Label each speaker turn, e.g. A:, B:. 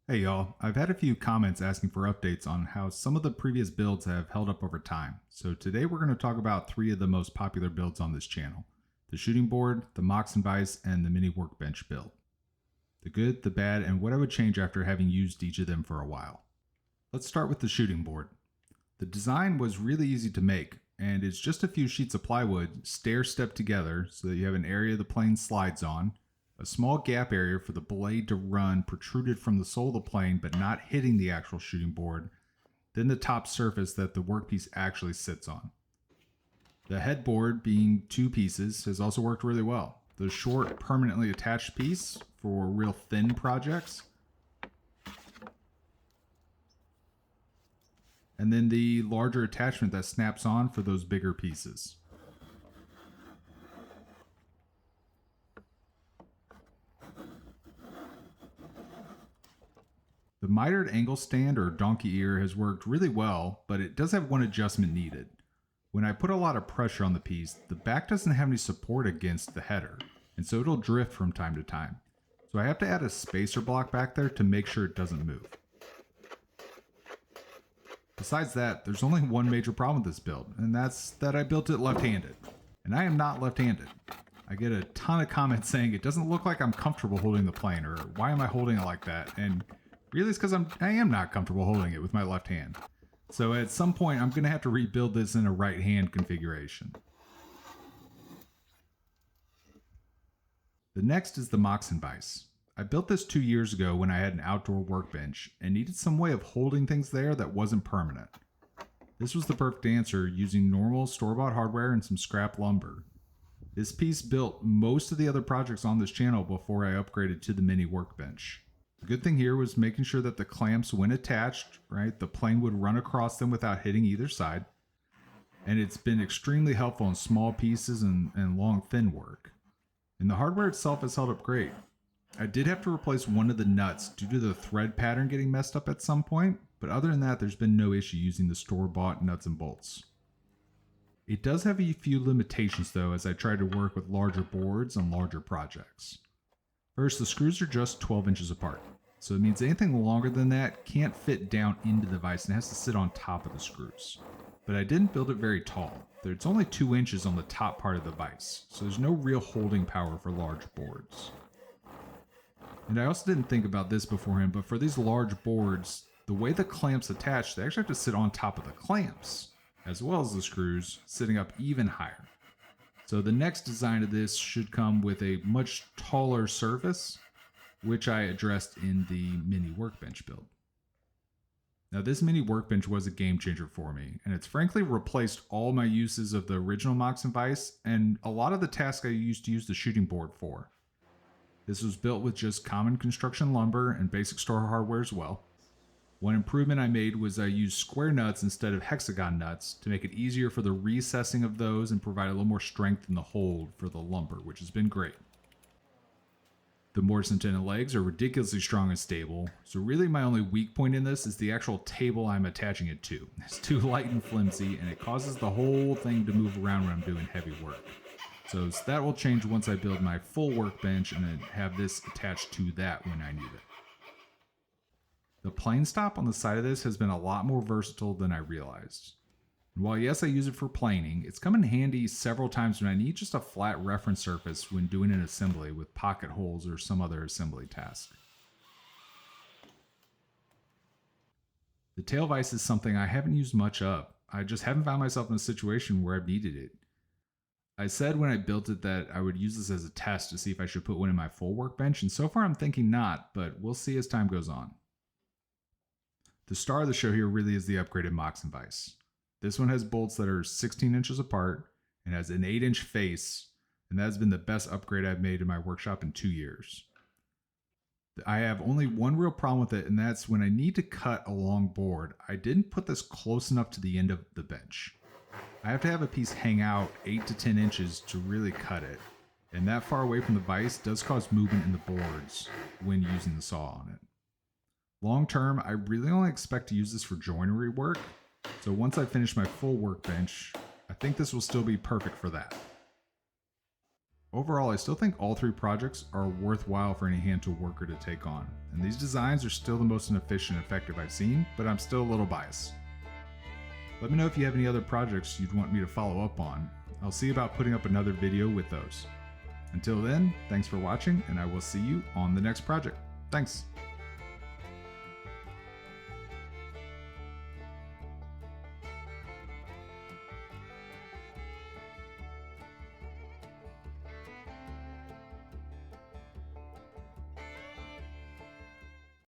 A: Hey y'all, I've had a few comments asking for updates on how some of the previous builds have held up over time. So today we're going to talk about three of the most popular builds on this channel: the shooting board, the Moxon Vise, and the Mini Workbench build. The good, the bad, and what I would change after having used each of them for a while. Let's start with the shooting board. The design was really easy to make, and it's just a few sheets of plywood stair-stepped together so that you have an area the plane slides on, a small gap area for the blade to run protruded from the sole of the plane but not hitting the actual shooting board, then the top surface that the workpiece actually sits on. The headboard, being two pieces, has also worked really well. The short, permanently attached piece for real thin projects, and then the larger attachment that snaps on for those bigger pieces. The mitered angle stand or donkey ear has worked really well, but it does have one adjustment needed. When I put a lot of pressure on the piece, the back doesn't have any support against the header, and so it'll drift from time to time. So I have to add a spacer block back there to make sure it doesn't move. Besides that, there's only one major problem with this build, and that's that I built it left-handed. And I am not left-handed. I get a ton of comments saying it doesn't look like I'm comfortable holding the plane, or why am I holding it like that? And really it's because I am not comfortable holding it with my left hand. So at some point I'm going to have to rebuild this in a right hand configuration. The next is the Moxon Vise. I built this 2 years ago when I had an outdoor workbench and needed some way of holding things there that wasn't permanent. This was the perfect answer using normal store-bought hardware and some scrap lumber. This piece built most of the other projects on this channel before I upgraded to the Mini Workbench. The good thing here was making sure that the clamps, when attached, right, the plane would run across them without hitting either side. And it's been extremely helpful in small pieces and long thin work. And the hardware itself has held up great. I did have to replace one of the nuts due to the thread pattern getting messed up at some point, but other than that, there's been no issue using the store-bought nuts and bolts. It does have a few limitations though, as I try to work with larger boards and larger projects. First, the screws are just 12 inches apart, so it means anything longer than that can't fit down into the vise and has to sit on top of the screws. But I didn't build it very tall. It's only 2 inches on the top part of the vise, so there's no real holding power for large boards. And I also didn't think about this beforehand, but for these large boards, the way the clamps attach, they actually have to sit on top of the clamps, as well as the screws, sitting up even higher. So the next design of this should come with a much taller surface, which I addressed in the Mini Workbench build. Now this Mini Workbench was a game changer for me, and it's frankly replaced all my uses of the original Moxon Vise and a lot of the tasks I used to use the shooting board for. This was built with just common construction lumber and basic store hardware as well. One improvement I made was I used square nuts instead of hexagon nuts to make it easier for the recessing of those and provide a little more strength in the hold for the lumber, which has been great. The mortise and tenon legs are ridiculously strong and stable, so really my only weak point in this is the actual table I'm attaching it to. It's too light and flimsy, and it causes the whole thing to move around when I'm doing heavy work. So that will change once I build my full workbench and then have this attached to that when I need it. The plane stop on the side of this has been a lot more versatile than I realized. And while yes, I use it for planing, it's come in handy several times when I need just a flat reference surface when doing an assembly with pocket holes or some other assembly task. The tail vise is something I haven't used much of. I just haven't found myself in a situation where I've needed it. I said when I built it that I would use this as a test to see if I should put one in my full workbench, and so far I'm thinking not, but we'll see as time goes on. The star of the show here really is the upgraded Moxon Vise. This one has bolts that are 16 inches apart and has an 8-inch face, and that has been the best upgrade I've made in my workshop in 2 years. I have only one real problem with it, and that's when I need to cut a long board, I didn't put this close enough to the end of the bench. I have to have a piece hang out 8 to 10 inches to really cut it, and that far away from the vise does cause movement in the boards when using the saw on it. Long term, I really only expect to use this for joinery work, so once I finish my full workbench, I think this will still be perfect for that. Overall, I still think all 3 projects are worthwhile for any hand tool worker to take on, and these designs are still the most efficient and effective I've seen, but I'm still a little biased. Let me know if you have any other projects you'd want me to follow up on. I'll see about putting up another video with those. Until then, thanks for watching, and I will see you on the next project. Thanks!